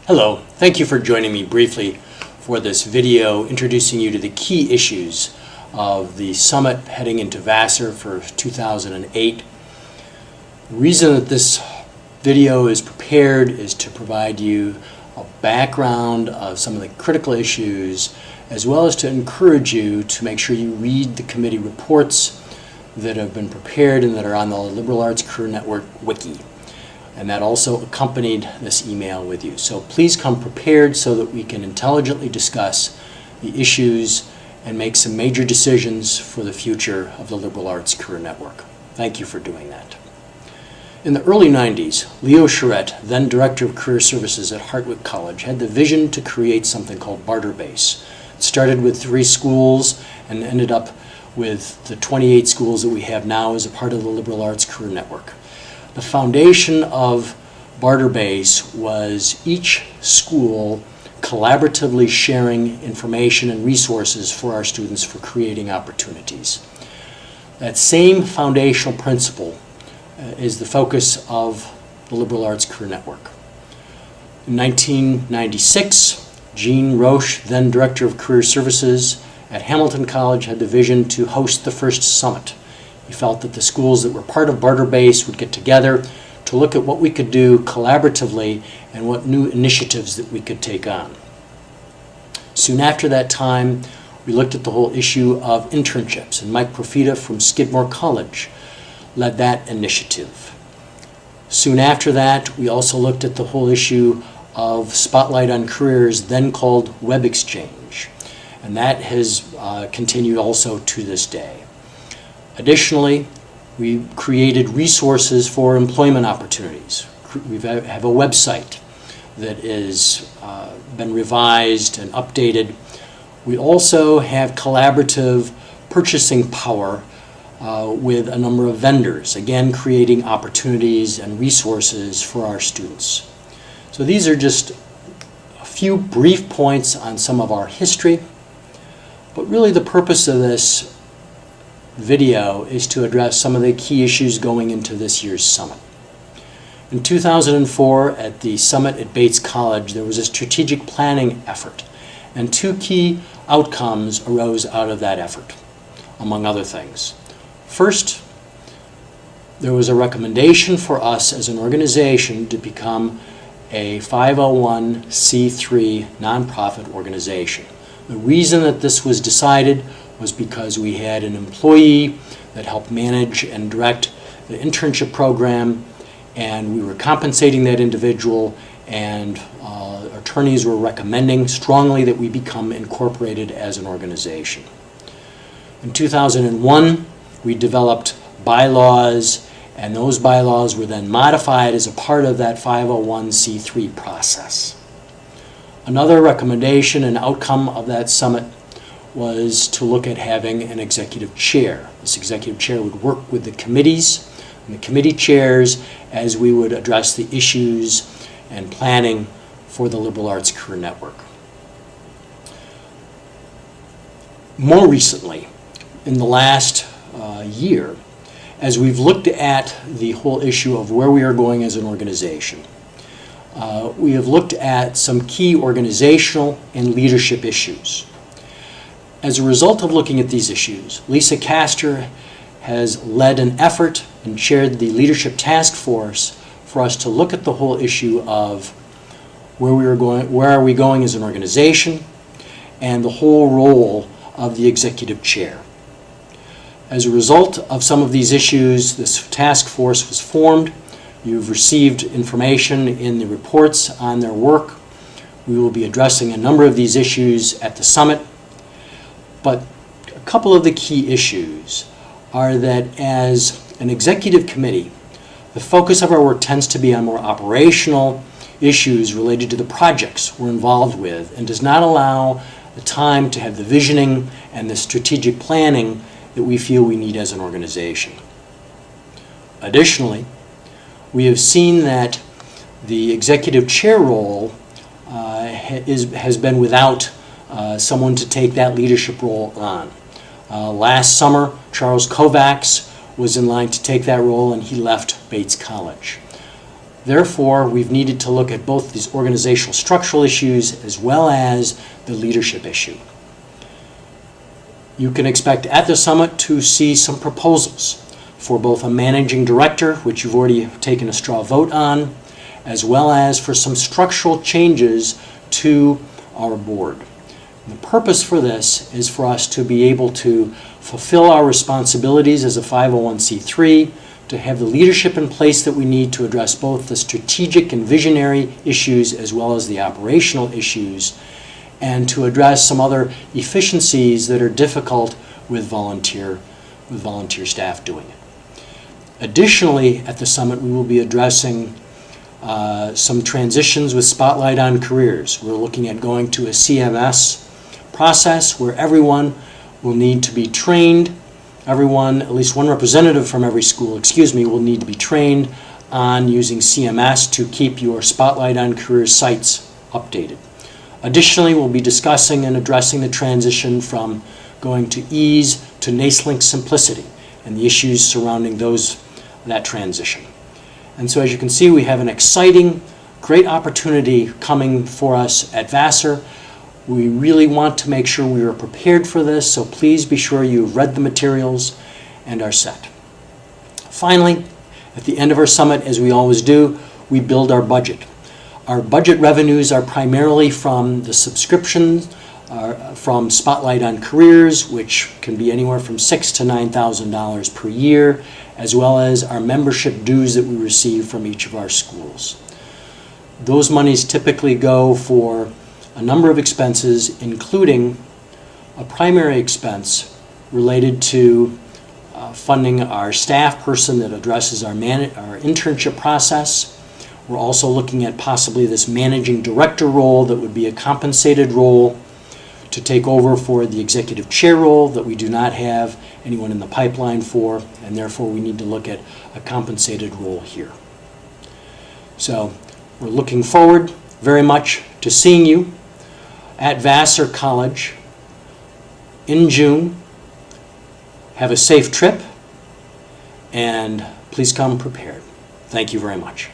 Hello, thank you for joining me briefly for this video introducing you to the key issues of the summit heading into Vassar for 2008. The reason that this video is prepared is to provide you a background of some of the critical issues, as well as to encourage you to make sure you read the committee reports that have been prepared and that are on the Liberal Arts Career Network wiki. And that also accompanied this email with you. So please come prepared so that we can intelligently discuss the issues and make some major decisions for the future of the Liberal Arts Career Network. Thank you for doing that. In the early 90s, Leo Charette, then Director of Career Services at Hartwick College, had the vision to create something called Barter Base. It started with 3 schools and ended up with the 28 schools that we have now as a part of the Liberal Arts Career Network. The foundation of Barter Base was each school collaboratively sharing information and resources for our students for creating opportunities. That same foundational principle is the focus of the Liberal Arts Career Network. In 1996, Gene Roche, then Director of Career Services at Hamilton College, had the vision to host the first summit. He felt that the schools that were part of Barter Base would get together to look at what we could do collaboratively and what new initiatives that we could take on. Soon after that time, we looked at the whole issue of internships, and Mike Profita from Skidmore College led that initiative. Soon after that, we also looked at the whole issue of Spotlight on Careers, then called Web Exchange, and that has continued also to this day. Additionally, we created resources for employment opportunities. We have a website that has been revised and updated. We also have collaborative purchasing power with a number of vendors, again creating opportunities and resources for our students. So these are just a few brief points on some of our history, but really the purpose of this video is to address some of the key issues going into this year's summit. In 2004, at the summit at Bates College, there was a strategic planning effort, and 2 key outcomes arose out of that effort, among other things. First, there was a recommendation for us as an organization to become a 501c3 nonprofit organization. The reason that this was decided was because we had an employee that helped manage and direct the internship program, and we were compensating that individual, and attorneys were recommending strongly that we become incorporated as an organization. In 2001, we developed bylaws, and those bylaws were then modified as a part of that 501c3 process. Another recommendation and outcome of that summit was to look at having an executive chair. This executive chair would work with the committees and the committee chairs as we would address the issues and planning for the Liberal Arts Career Network. More recently, in the last year, as we've looked at the whole issue of where we are going as an organization, we have looked at some key organizational and leadership issues. As a result of looking at these issues, Lisa Castor has led an effort and chaired the leadership task force for us to look at the whole issue of where are we going as an organization, and the whole role of the executive chair. As a result of some of these issues, this task force was formed. You've received information in the reports on their work. We will be addressing a number of these issues at the summit. But a couple of the key issues are that as an executive committee, the focus of our work tends to be on more operational issues related to the projects we're involved with, and does not allow the time to have the visioning and the strategic planning that we feel we need as an organization. Additionally, we have seen that the executive chair role has been without someone to take that leadership role on. Last summer, Charles Kovacs was in line to take that role, and he left Bates College. Therefore, we've needed to look at both these organizational structural issues as well as the leadership issue. You can expect at the summit to see some proposals for both a managing director, which you've already taken a straw vote on, as well as for some structural changes to our board. The purpose for this is for us to be able to fulfill our responsibilities as a 501c3, to have the leadership in place that we need to address both the strategic and visionary issues as well as the operational issues, and to address some other efficiencies that are difficult with volunteer staff doing it. Additionally, at the summit, we will be addressing some transitions with Spotlight on Careers. We're looking at going to a CMS process where everyone will need to be trained. Everyone, at least one representative from every school, will need to be trained on using CMS to keep your Spotlight on Careers sites updated. Additionally, we'll be discussing and addressing the transition from going to ease to NACELink simplicity and the issues surrounding that transition. And so as you can see, we have an exciting, great opportunity coming for us at Vassar. We really want to make sure we are prepared for this, so please be sure you've read the materials and are set. Finally, at the end of our summit, as we always do, we build our budget. Our budget revenues are primarily from the subscriptions, from Spotlight on Careers, which can be anywhere from $6,000 to $9,000 per year, as well as our membership dues that we receive from each of our schools. Those monies typically go for a number of expenses, including a primary expense related to funding our staff person that addresses our internship process. We're also looking at possibly this managing director role that would be a compensated role to take over for the executive chair role that we do not have anyone in the pipeline for, and therefore we need to look at a compensated role here. So we're looking forward very much to seeing you at Vassar College in June. Have a safe trip, and please come prepared. Thank you very much.